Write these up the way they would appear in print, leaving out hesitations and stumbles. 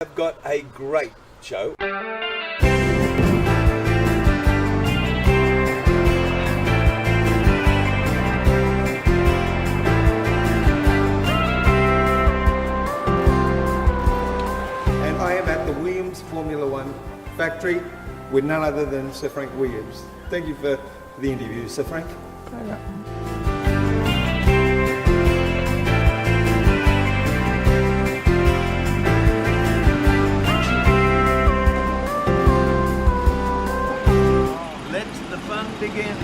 I've got a great show. And I am at the Williams Formula One factory with none other than Sir Frank Williams. Thank you for the interview, Sir Frank. Let the fun begin.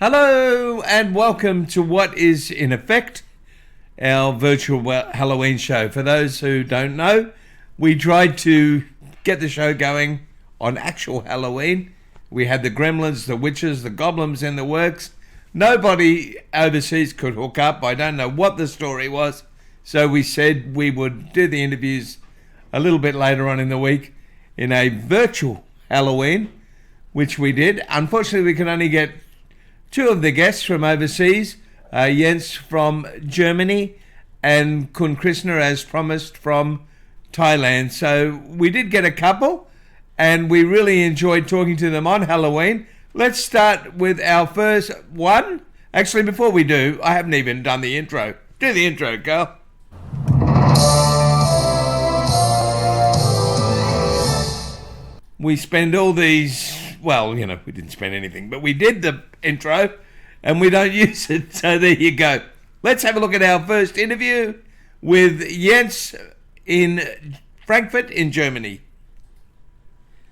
Hello and welcome to what is in effect our virtual Halloween show. For those who don't know, we tried to get the show going on actual Halloween. We had the gremlins, the witches, the goblins in the works. Nobody overseas could hook up. I don't know what the story was. So we said we would do the interviews a little bit later on in the week in a virtual Halloween, which we did. Unfortunately, we can only get two of the guests from overseas, Jens from Germany and Kun Krishna, as promised, from Thailand. So we did get a couple and we really enjoyed talking to them on Halloween. Let's start with our first one. Actually, before we do, I haven't even done the intro. Do the intro, Carl. We spend all these, well, we didn't spend anything, but we did the intro and we don't use it. So there you go. Let's have a look at our first interview with Jens in Frankfurt in Germany.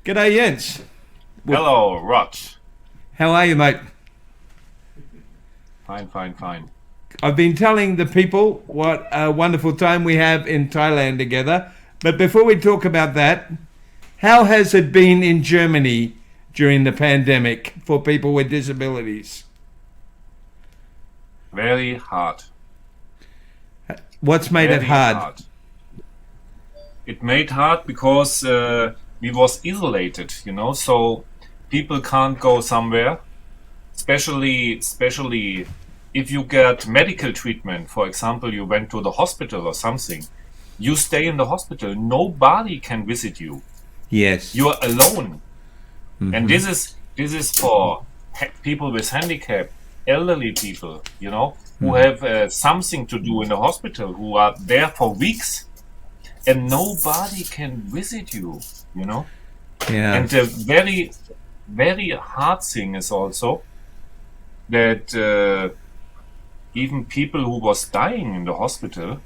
G'day, Jens. Hello, Rod. How are you, mate? Fine. I've been telling the people what a wonderful time we have in Thailand together. But before we talk about that, how has it been in Germany during the pandemic for people with disabilities? Very hard. What's made it hard? It made hard because we was isolated, so people can't go somewhere, especially if you get medical treatment. For example, you went to the hospital or something, you stay in the hospital, nobody can visit you. Yes. You're alone. Mm-hmm. And this is for people with handicap, elderly people, who have something to do in the hospital, who are there for weeks, and nobody can visit you, Yeah. And the very, very hard thing is also that even people who was dying in the hospital,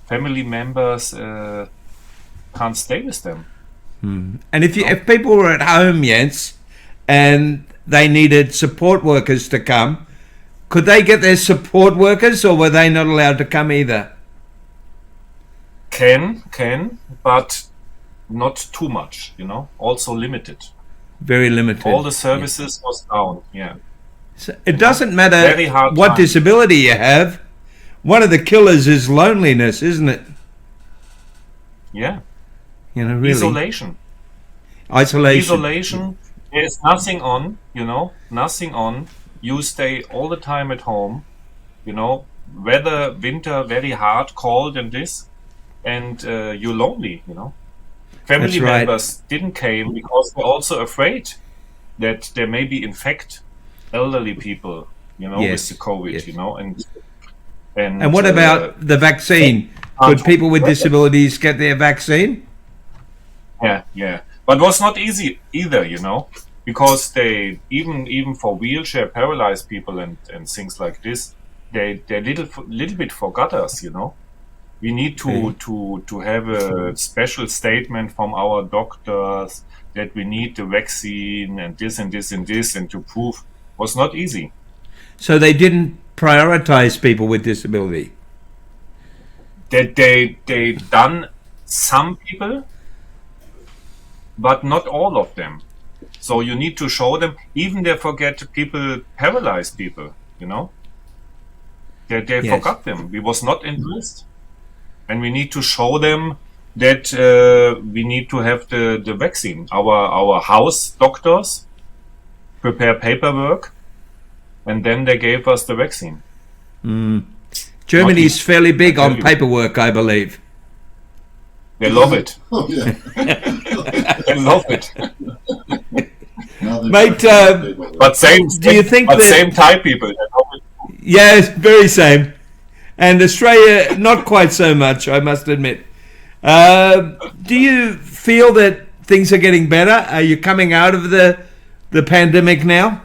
family members can't stay with them. And if people were at home, Jens, and they needed support workers to come, could they get their support workers, or were they not allowed to come either? Can, but not too much, also limited. Very limited. All the services was down, yeah. So it doesn't matter what time. Disability you have. One of the killers is loneliness, isn't it? Yeah. Really. Isolation. There's nothing on, nothing on. You stay all the time at home, weather, winter, very hard, cold and this, and you're lonely, Family members didn't came because they're also afraid that there may be infect elderly people, with the COVID, and what about the vaccine? Could people with disabilities get their vaccine? Yeah. But it was not easy either, because they even for wheelchair paralyzed people and things like this, they little bit forgot us, We need to have a special statement from our doctors that we need the vaccine and this and this and this, and to prove was not easy. So they didn't prioritize people with disability. That they done some people, but not all of them. So you need to show them. Even they forget people, paralyzed people. They forgot them. We was not in the list, and we need to show them that we need to have the vaccine. Our house doctors prepare paperwork, and then they gave us the vaccine. Germany's fairly big on paperwork, I believe. They love it. Oh, yeah. They love it. Now they've Mate, got paperwork. But same, Do you think but that- same Thai people. They love it. Yes, very same. And Australia, not quite so much, I must admit. Do you feel that things are getting better? Are you coming out of the pandemic now?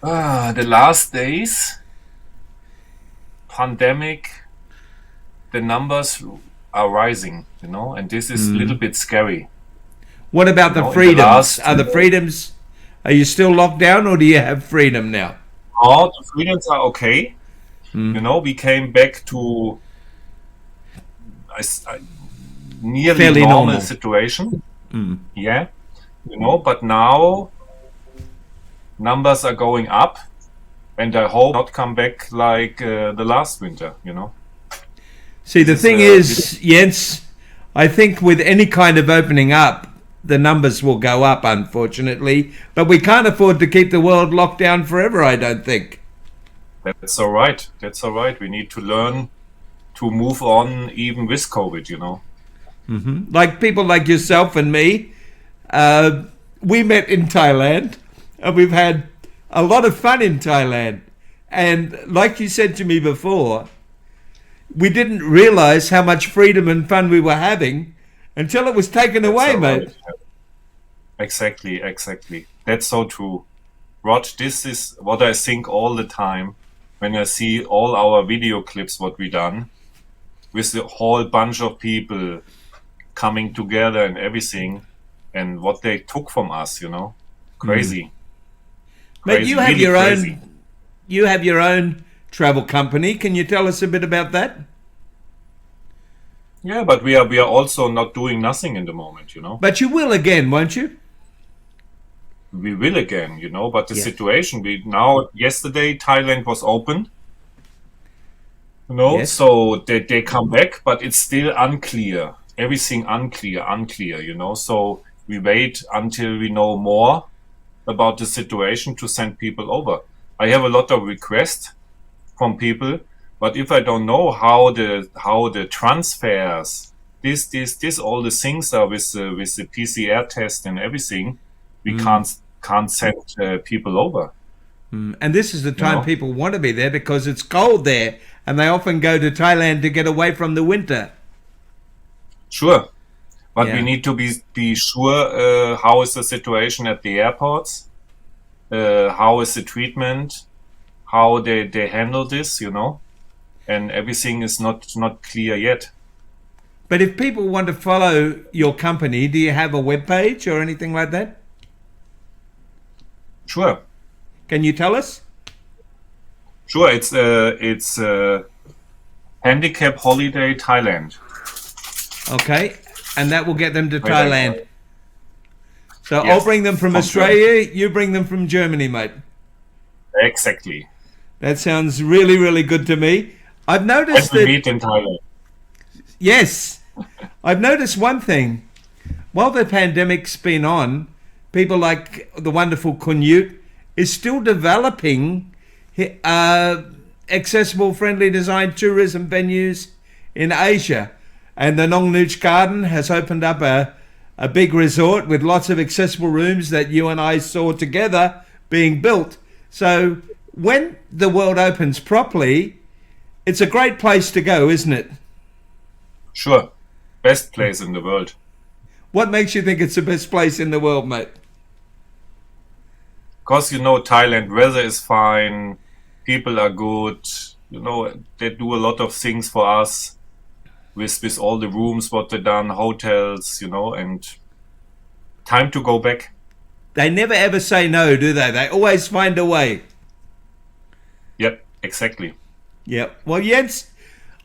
The last days, pandemic, the numbers are rising, and this is a little bit scary. What about the No, in the freedoms? last- Are you still locked down, or do you have freedom now? All the freedoms are okay. We came back to nearly Fairly normal normal. situation. Yeah, but now numbers are going up, and I hope not come back like the last winter. See, the This is, thing is, Jens, I think with any kind of opening up, the numbers will go up, unfortunately. But we can't afford to keep the world locked down forever, I don't think. That's all right. That's all right. We need to learn to move on, even with COVID. Like people like yourself and me, we met in Thailand, and we've had a lot of fun in Thailand. And like you said to me before, we didn't realize how much freedom and fun we were having until it was taken away, That's all mate. right. Exactly. That's so true. Rod, this is what I think all the time when I see all our video clips, what we done, with the whole bunch of people coming together and everything, and what they took from us, crazy. Mate, Crazy, you have really your crazy. own. You have your own travel company. Can you tell us a bit about that? Yeah, but we are also not doing nothing in the moment, But you will again, won't you? We will again, but the Yes. situation yesterday Thailand was open, Yes. so they come back, but it's still unclear. Everything unclear, so we wait until we know more about the situation to send people over. I have a lot of requests from people, but if I don't know how the transfers, this all the things are with the PCR test and everything, we can't send people over. And this is the time know? people want to be there because it's cold there, and they often go to Thailand to get away from the winter. Sure, but Yeah. we need to be sure how is the situation at the airports, how is the treatment, how they handle this, and everything is not clear yet. But if people want to follow your company, do you have a web page or anything like that? Sure, Can you tell us? it's Handicap Holiday Thailand. Okay, and that will get them to Right. Thailand. So Yes, I'll bring them from from Australia, you bring them from Germany, mate. Exactly. That sounds really, really good to me. I've And noticed we that, meet in Thailand. yes, I've noticed one thing. While the pandemic's been on, people like the wonderful Kunyut is still developing accessible, friendly design tourism venues in Asia. And the Nong Nooch Garden has opened up a big resort with lots of accessible rooms that you and I saw together being built. So when the world opens properly, it's a great place to go, isn't it? Sure, best place in the world. What makes you think it's the best place in the world, mate? Because Thailand, weather is fine, people are good, they do a lot of things for us with all the rooms, what they done, hotels, and time to go back. They never ever say no, do they? They always find a way. Yep, exactly. Yeah. Well, Jens,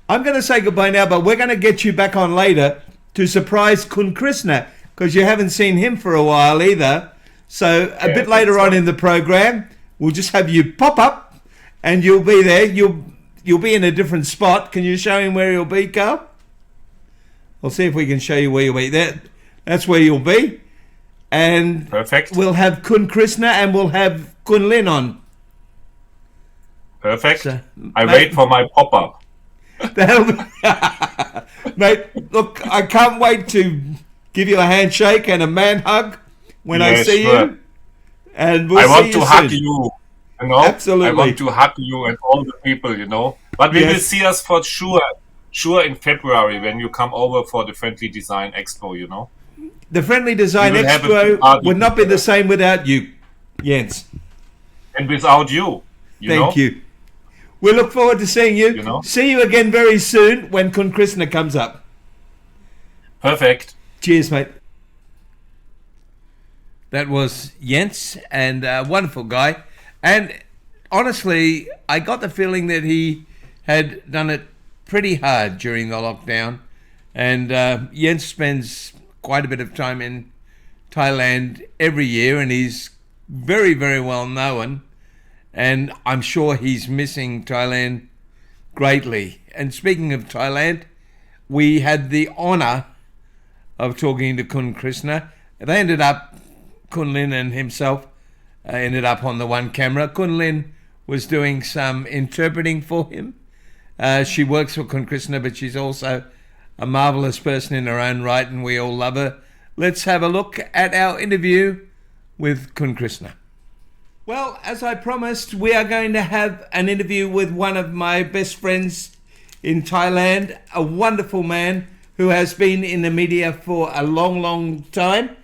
I'm going to say goodbye now, but we're going to get you back on later to surprise Kun Krishna because you haven't seen him for a while either. So a Yeah, bit later that's on right. in the program, we'll just have you pop up and you'll be there. You'll be in a different spot. Can you show him where you'll be, Carl? I'll see if we can show you where you'll be. That's where you'll be. And Perfect. we'll have Kun Krishna and we'll have Kun Lin on. Perfect. So, I mate- wait for my pop-up. Mate, look, I can't wait to give you a handshake and a man hug when I Yes, see sure. you. And we'll I see want you to soon. hug you. You know, Absolutely. I want to hug you and all the people. You know, but we will Yes. see us for sure in February when you come over for the Friendly Design Expo. You know, The Friendly Design We will have a Expo party would not be the together. same without you, Jens. and without you, Thank you. We look forward to seeing you. You know? See you again very soon when Kun Krishna comes up. Perfect. Cheers, mate. That was Jens, and a wonderful guy. And honestly, I got the feeling that he had done it pretty hard during the lockdown. And Jens spends quite a bit of time in Thailand every year, and he's very, very well known. And I'm sure he's missing Thailand greatly. And speaking of Thailand, we had the honor of talking to Kun Krishna. They ended up, Kun Lin and himself ended up on the one camera. Kun Lin was doing some interpreting for him. She works for Kun Krishna, but she's also a marvelous person in her own right, and we all love her. Let's have a look at our interview with Kun Krishna. Well, as I promised, we are going to have an interview with one of my best friends in Thailand, a wonderful man who has been in the media for a long, long time.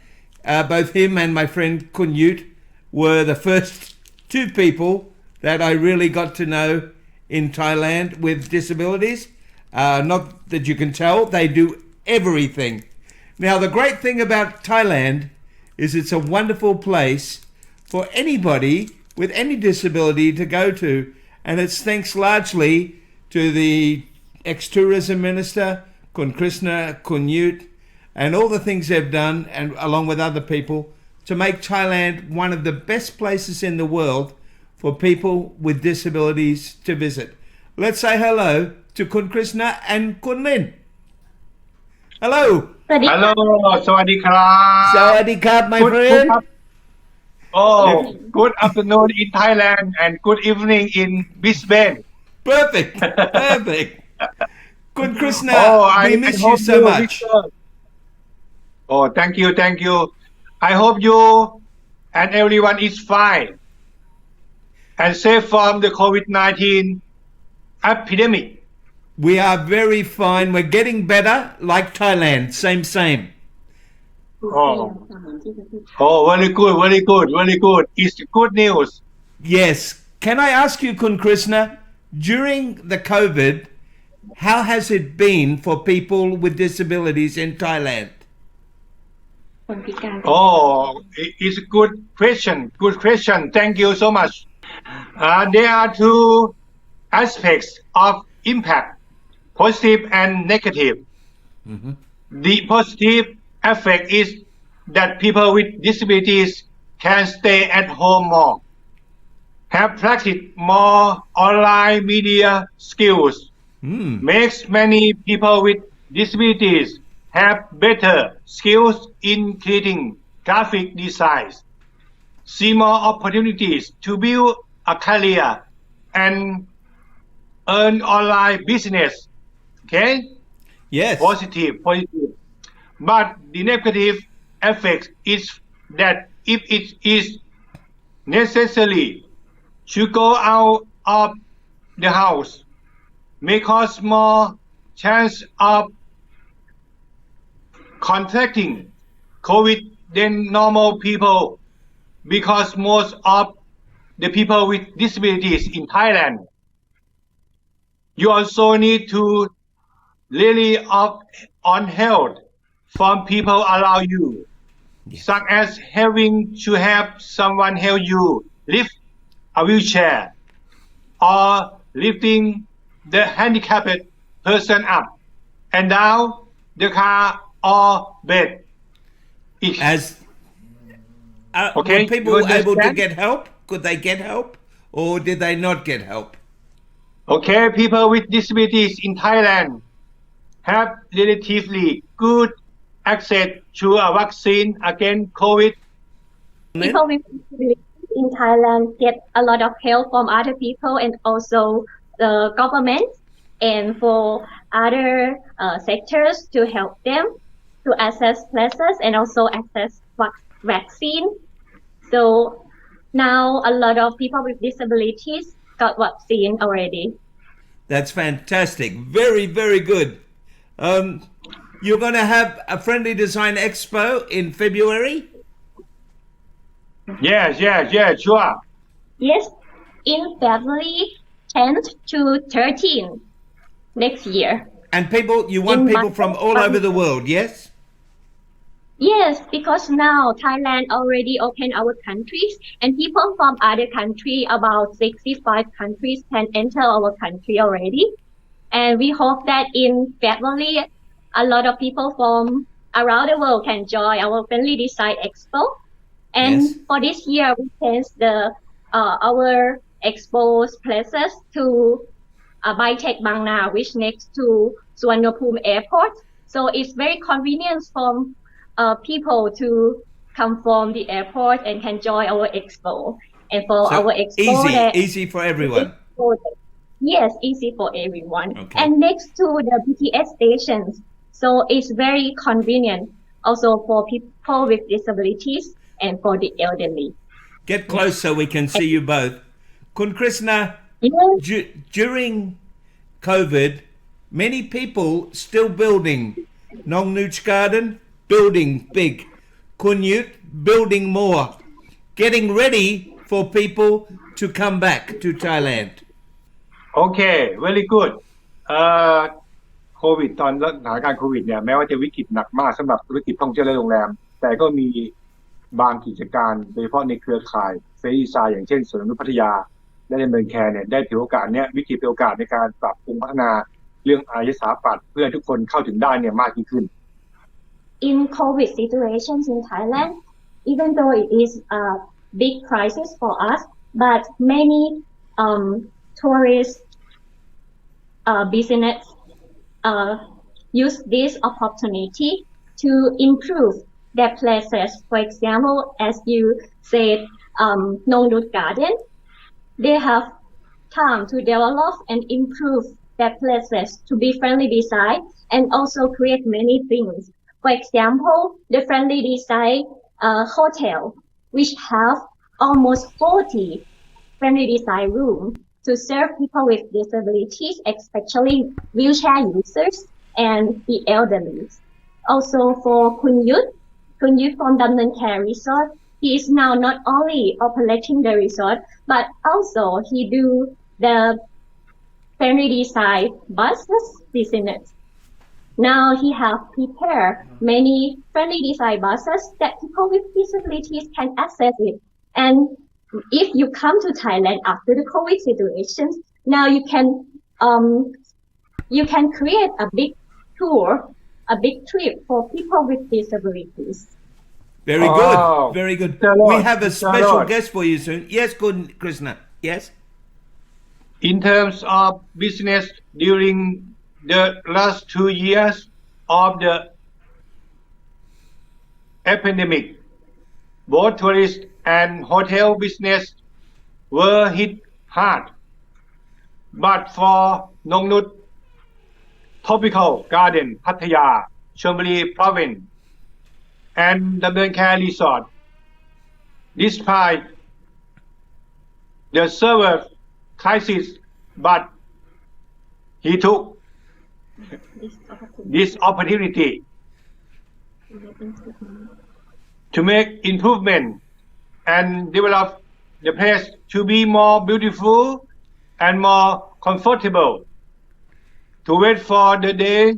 Both him and my friend Kun Yut were the first two people that I really got to know in Thailand with disabilities. Not that you can tell, they do everything. Now, the great thing about Thailand is it's a wonderful place for anybody with any disability to go to, and it's thanks largely to the ex-tourism minister, Kun Krishna, Kun Yut, and all the things they've done, and along with other people, to make Thailand one of the best places in the world for people with disabilities to visit. Let's say hello to Kun Krishna and Kun Lin. Hello. สวัสดี ฮัลโหล สวัสดีครับ Sawadee krap, my Good- friend. good Oh, good afternoon in Thailand and good evening in Brisbane. Perfect. Perfect. Kun Krishna, I we miss you hope so much. Victor. Oh, thank you. I hope you and everyone is fine and safe from the COVID-19 epidemic. We are very fine. We're getting better, like Thailand. Same. Oh, very good. It's good news. Yes. Can I ask you, Kun Krishna, during the COVID, how has it been for people with disabilities in Thailand? คนพิการ Oh, it's a good question. Thank you so much. There are two aspects of impact, positive and negative. The positive effect is that people with disabilities can stay at home more, have practiced more online media skills, makes many people with disabilities have better skills in creating graphic designs, see more opportunities to build a career and earn online business. Okay? Yes. Positive. But the negative effect is that if it is necessary to go out of the house, may cause more chance of contracting COVID than normal people, because most of the people with disabilities in Thailand, you also need to really on health from people around you, such as having to have someone help you lift a wheelchair or lifting the handicapped person up and down the car or bed. As Okay, were people you able to understand? get help? Could they get help, or did they not get help? Okay, people with disabilities in Thailand have relatively good access to a vaccine against COVID. people with disabilities in Thailand get a lot of help from other people and also the government and for other sectors to help them to access places and also access vaccine. So now a lot of people with disabilities got vaccine already. That's fantastic. Very, very good. You're going to have a Friendly Design Expo in February? Yes, sure. Yes, in February 10th to 13th next year. And you want people from all over the world, yes? Yes, because now Thailand already opened our countries and people from other countries, about 65 countries can enter our country already. And we hope that in February, a lot of people from around the world can join our Friendly Design Expo. And Yes. for this year, we changed our expo places to Bytech Bang Na, which next to Suvarnabhumi Airport. So it's very convenient for people to come from the airport and can join our expo. And for So our expo, easy for everyone. Yes, easy for everyone. Okay. And next to the BTS stations, so it's very convenient also for people with disabilities and for the elderly. Get close so we can see you both. Kun Krishna, Yes, during COVID, many people still building Nong Nooch Garden, building big. Kun Yut, building more. Getting ready for people to come back to Thailand. Okay, very good. โควิดตอนสถานการณ์โควิดเนี่ยแม้ว่าจะวิกฤตหนักมากสำหรับธุรกิจท่องเที่ยวและโรงแรมแต่ก็มีบางกิจการโดยเฉพาะในเครือข่ายเฟรนด์ดีไซน์อย่างเช่นสวนนกนุชพัทยาและในเมืองแคร์เนี่ยได้ถือโอกาสเนี้ยวิกฤตเป็นโอกาสในการปรับปรุงพัฒนาเรื่องอารยสถาปัตย์เพื่อให้ทุกคนเข้าถึงได้เนี่ยมากยิ่งขึ้น in COVID situations in Thailand, even though it is a big crisis for us, but many tourist business use this opportunity to improve their places. For example, as you said, Nong Nooch Garden, they have time to develop and improve their places to be friendly design and also create many things. For example, the friendly design hotel, which have almost 40 friendly design rooms to serve people with disabilities, especially wheelchair users and the elderly. Also for Kun Yut from Damnon Care Resort, he is now not only operating the resort, but also he do the friendly design buses business. Now he have prepared many friendly design buses that people with disabilities can access it. And if you come to Thailand after the COVID situation, now you can create a big tour, a big trip for people with disabilities. Very Oh, good. Very good. Mr. Lord, We have a Mr. special Lord. guest for you soon. Yes, Kun Krishna. Yes? In terms of business during the last 2 years of the epidemic, both tourist and hotel business were hit hard. But for Nong Nooch Tropical Garden, Pattaya, Chonburi Province, and the Care Resort, despite the server crisis, but he took this opportunity to make improvement and develop the place to be more beautiful and more comfortable, to wait for the day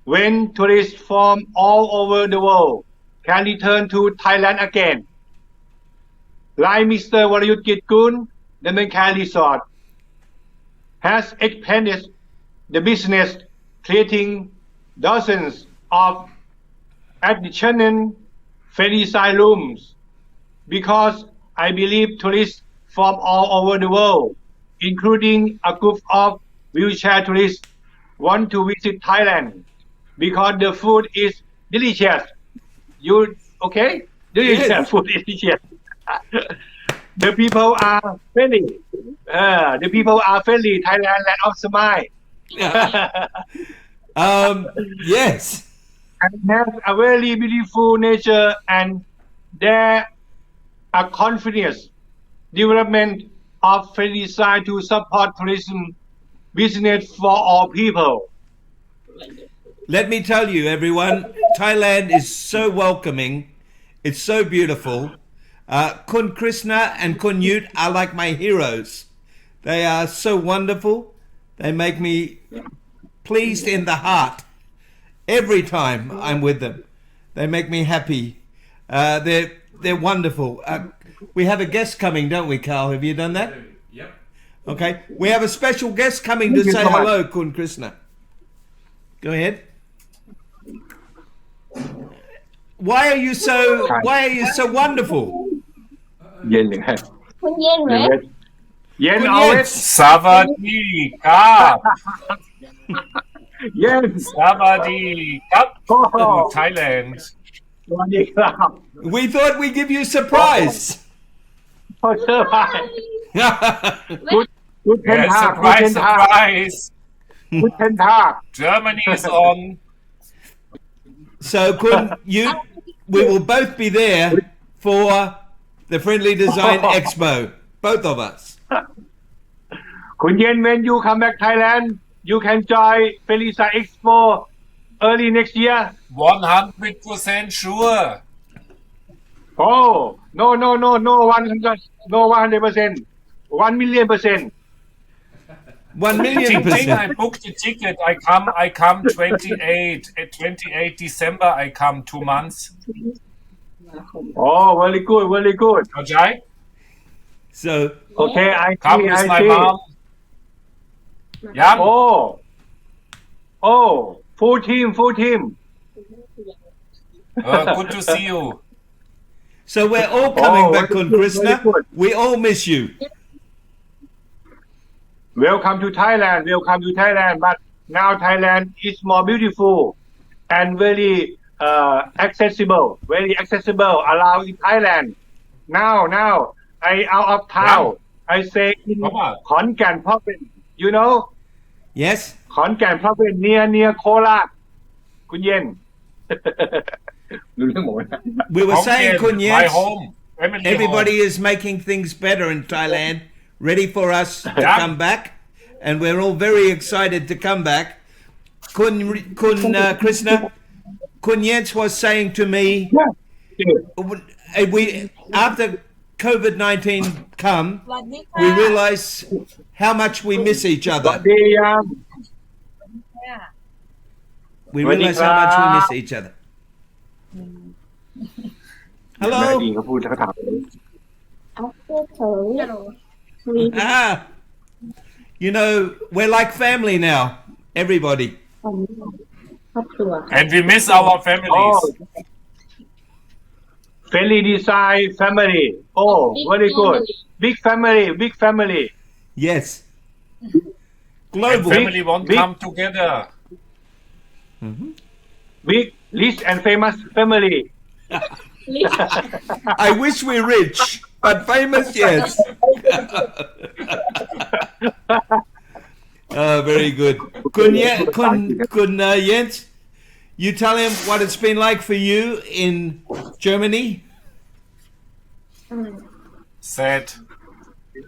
when tourists from all over the world can return to Thailand again. Like Mr. Warayut Kitkun, the MKii Resort has expanded the business, creating dozens of additional friendly design rooms, because I believe tourists from all over the world, including a group of wheelchair tourists, want to visit Thailand because the food is delicious. You okay? Delicious Yes. food is delicious. The people are friendly. The people are friendly. Thailand, land of smile. Yes. And has a very beautiful nature, and there are confidence development of friendly side to support tourism business for all people. Let me tell you, everyone, Thailand is so welcoming. It's so beautiful. Kun Krishna and Kun Yut are like my heroes. They are so wonderful. They make me pleased in the heart every time I'm with them. They make me happy. They're wonderful. We have a guest coming, don't we, Carl? Have you done that? Yep. Okay. We have a special guest coming to say hello, Kun Krishna. Go ahead. Why are you so wonderful? เย็นเลยครับ คุณเย็นไหม เย็น Kun เอาไว้ Yet. Savadikap. Yes. Savadikap. Thailand. สวัสดีครับ We thought we'd give you a surprise. ขอเชิญไปคุณเทน Yeah, ทากคุณเท surprise, นทาก surprise. คุณเทนทาก Germany is on. So Kun Yut, we will both be there for the Friendly Design Expo. Both of us. คุณเย็น when you come back Thailand you can join Felisa Expo early next year 100% sure. oh no 100% 1,000,000%. 1,000,000%. Ting Ting, I booked the ticket. I come 28 December. I come 2 months. oh very good Okay? So okay I Come see with I my see mom. Yeah. oh full team Good to see you. So we're all coming Oh, back, very Kun good, Krishna. very good. We all miss you. welcome to Thailand but now Thailand is more beautiful and very accessible around in Thailand now I out of town I say in Khon Kaen province you know Yes? Khon Kaen province near โคราชคุณเย็น รู้เรื่องหมดนะ We were saying, Hong Kun Kong, my Yet, home. Family everybody home. is making things better in Thailand, ready for us to Yeah. come back. And we're all very excited to come back. Kun Krishna, Kun Yet was saying to me, we after COVID-19 come, we realize how much we miss each สวั other. สดียัง We realize how much we miss each other. แม่ Hello. ดีเขาพูดเขาถาม Ah, you know, we're like family now. Everybody. ครอบครัว And we miss our families. Friendly Design Family oh very good big family Yes. And Global. family won't Big- come together. big rich and famous family I wish we're rich, but famous, yes. Very good. Kun Jens, you tell him what it's been like for you in Germany. Sad.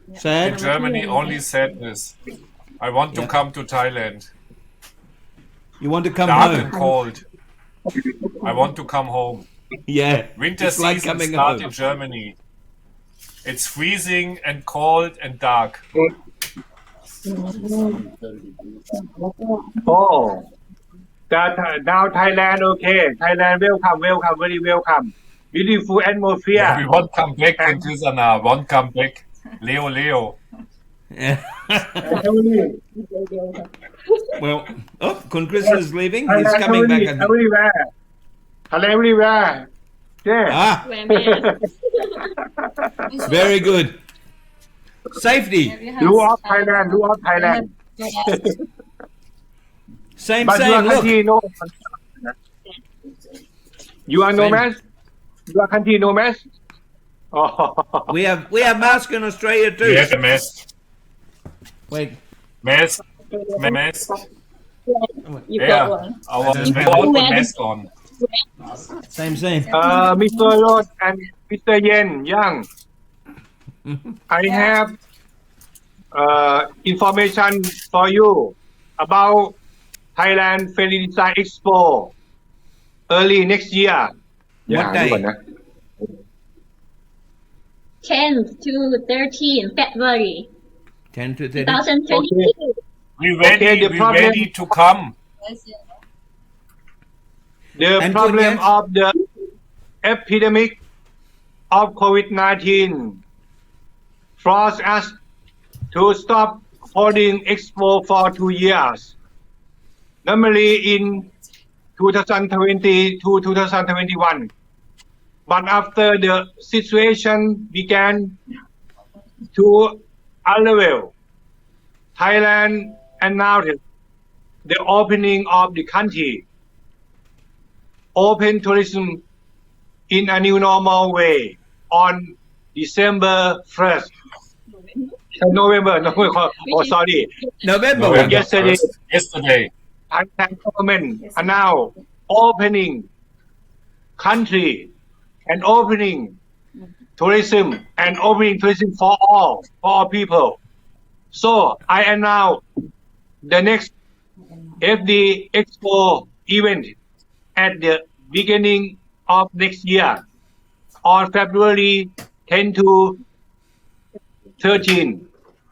In Sad. Germany, only sadness. I want to Yeah. come to Thailand. You want to come Dark home? and cold. I want to come home. Yeah. Winter It's like season coming start home. in Germany. It's freezing and cold and dark. oh that now Thailand okay Thailand welcome very welcome beautiful atmosphere We won't come back in Tisana. Won't come back. Leo. Well, oh, Kun Krishna is leaving. He's coming back. everywhere Thailand everywhere yeah Ah, very good. Safety. rule of Thailand Same, but you are same. Look. country no you are no Same. mask you are country no mask We have mask in Australia too. We have a mask. Wait. Mask. Mask. You Yeah. got one. Our we all put mask on. Same. Mr. Rod and Mr. Yen Yang, I have information for you about Thailand Friendly Design Expo early next year. What day? 10 to 13 February 10 to 30. 2022. We ready. Okay, the we problem- ready to come. The And problem Kun Yen? of the epidemic of COVID-19 forced us to stop holding Expo for 2 years. Normally in 2020 to 2021. But after the situation began to unravel, Thailand announced the opening of the country, open tourism in a new normal way on December 1st. November, oh sorry. November. November Yesterday. 1st. Yesterday. Thailand government announced opening country and opening tourism and opening tourism for all people. So I announce the next FD Expo event at the beginning of next year on February 10 to 13,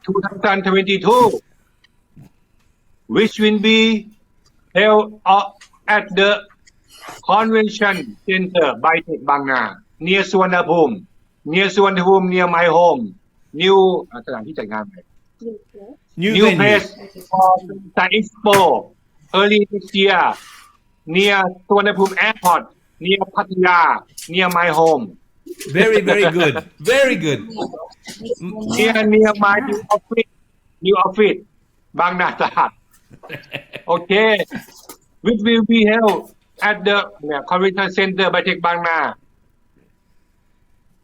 2022, which will be held at the Convention Center by Tech Bang Na, near Suvarnabhumi, near my home. New สถานที่จัดงาน New New venue. place for the Expo early next year near Suvarnabhumi Airport, near Pattaya, near my home. Very good. Very good. Near my new office, Bang Na That. Okay, which will be held at the Convention Center by Tech Bang Na.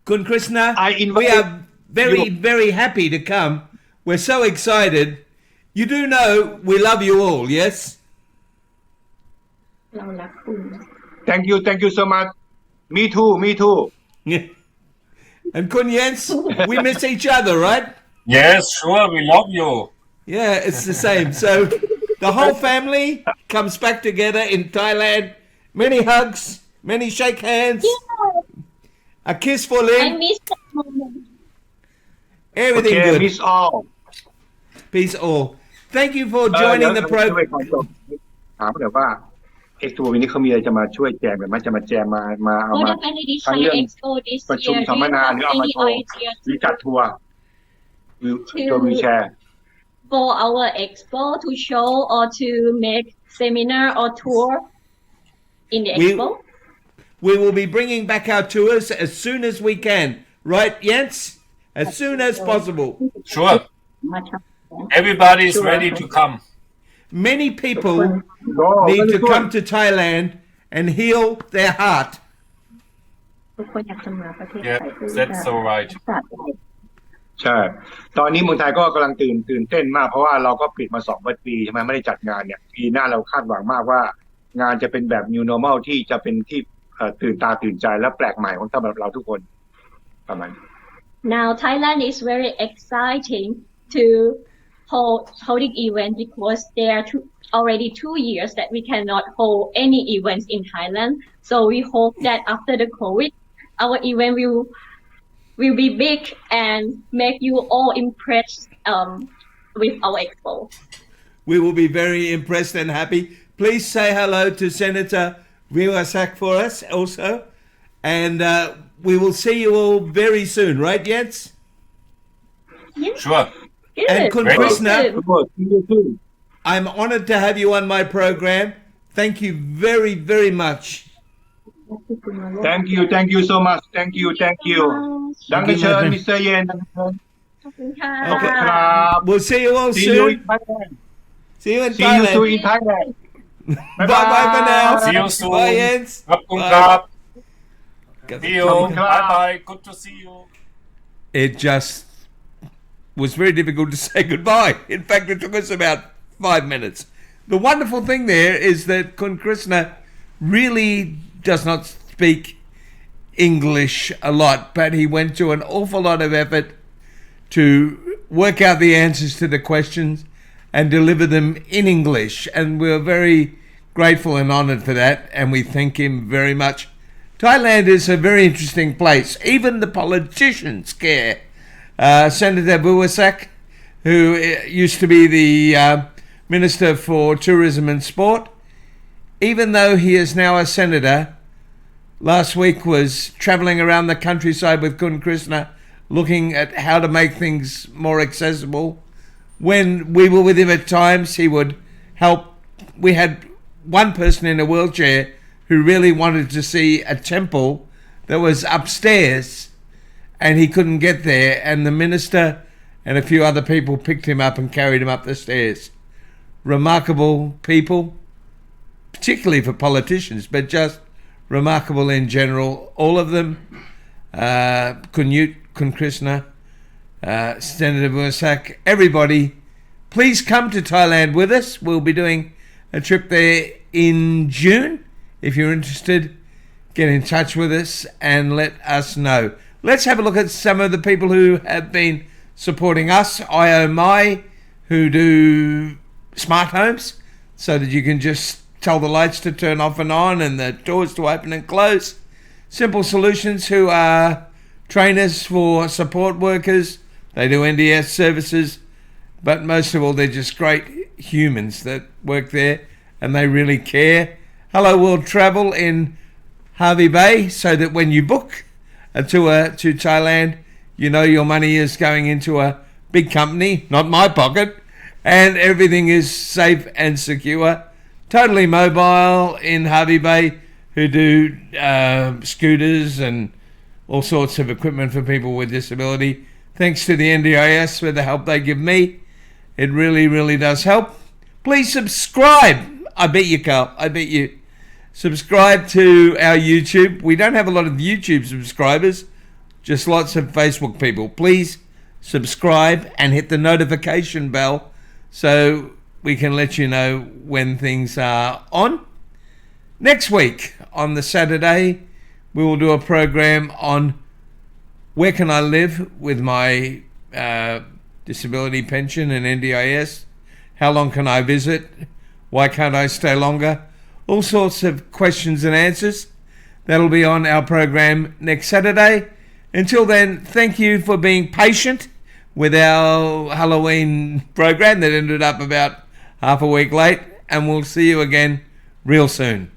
Kun Krishna, I invite we are very, you. very happy to come. We're so excited. You do know we love you all, yes? เรารักคุณ Thank you so much. Me too. And Kun Jens, we miss each other, right? Yes, sure. We love you. Yeah, it's the same. So the whole family comes back together in Thailand. Many hugs, many shake hands, a kiss for I Lynn, miss that moment. everything Okay, good. miss all. Peace all. Thank you for joining the program. ถามเดี๋ยวว่าเอ็กซ์โปวันนี้เขามีอะไรจะมาช่วยแจมกันไหมจะมาแจมมาเอา For มา the Family ทั้ง Design เรื่อง Expo this ประชุม year, สั do มม you นา have หรือเอามา any โชว์ idea หรือจัดทัวร์ตัววีลแชร์ for our expo to show or to make seminar or tour in the expo? We will be bringing back our tours as soon as we can. Right, Jens? As soon as possible. Sure. Everybody is ready to come. Many people Oh, need very to good. come to Thailand and heal their heart. ทุกคนอยากจะมาประเทศ Yeah, ไทยเพื่อ that's so right. ใช่ ตอนนี้เมืองไทยก็กำลังตื่นเต้นมากเพราะว่าเราก็ปิดมา2 ปีใช่ไหมไม่ได้จัดงานเนี่ยปีหน้าเราคาดหวังมากว่างานจะเป็นแบบ new normal ที่จะเป็นที่ตื่นตาตื่นใจและแปลกใหม่ของสำหรับเราทุกคนประมาณ Now Thailand is very exciting to holding event because there are already 2 years that we cannot hold any events in Thailand. So we hope that after the COVID, our event will be big and make you all impressed with our expo. We will be very impressed and happy. Please say hello to Senator Viwasak for us also. And we will see you all very soon, right, Jens? Sure. Good. And Kun Great. Krishna, Good. I'm honored to have you on my program. Thank you very, very much. Thank you so much. Thank you. Dankeschön, Mr. Yen. ขอบคุณค่ะ Okay. ครับ We'll see you all See you in soon. Thailand. See you in See you soon Thailand. in Thailand. Bye bye for now. See you soon. Bye, Jens. ขอบคุณครับ See you. Bye bye. Good to see you. It just was very difficult to say goodbye. In fact, it took us about 5 minutes. The wonderful thing there is that Kun Krishna really does not speak English a lot, but he went to an awful lot of effort to work out the answers to the questions and deliver them in English. And we're very grateful and honoured for that, and we thank him very much. Thailand is a very interesting place. Even the politicians care. Senator Buwasak, who used to be the Minister for Tourism and Sport, even though he is now a senator, last week was travelling around the countryside with Kun Krishna, looking at how to make things more accessible. When we were with him at times, he would help. We had one person in a wheelchair who really wanted to see a temple that was upstairs, and he couldn't get there, and the minister and a few other people picked him up and carried him up the stairs. Remarkable people, particularly for politicians, but just remarkable in general, all of them. Kun Krishna, Senator Bursak, everybody, please come to Thailand with us. We'll be doing a trip there in June. If you're interested, get in touch with us and let us know. Let's have a look at some of the people who have been supporting us. IOMI, who do smart homes, so that you can just tell the lights to turn off and on and the doors to open and close. Simple Solutions, who are trainers for support workers. They do NDS services, but most of all, they're just great humans that work there, and they really care. Hello World Travel in Harvey Bay, so that when you book a tour to Thailand, you know your money is going into a big company, not my pocket, and everything is safe and secure. Totally Mobile in Harvey Bay, who do scooters and all sorts of equipment for people with disability. Thanks to the NDIS for the help they give me. It really, really does help. Please subscribe. I bet you, Carl. I bet you. Subscribe to our YouTube. We don't have a lot of YouTube subscribers, just lots of Facebook people. Please subscribe and hit the notification bell so we can let you know when things are on. Next week, on the Saturday, we will do a program on where can I live with my disability pension and NDIS. How long can I visit? Why can't I stay longer? All sorts of questions and answers. That'll be on our program next Saturday. Until then, thank you for being patient with our Halloween program that ended up about half a week late, and we'll see you again real soon.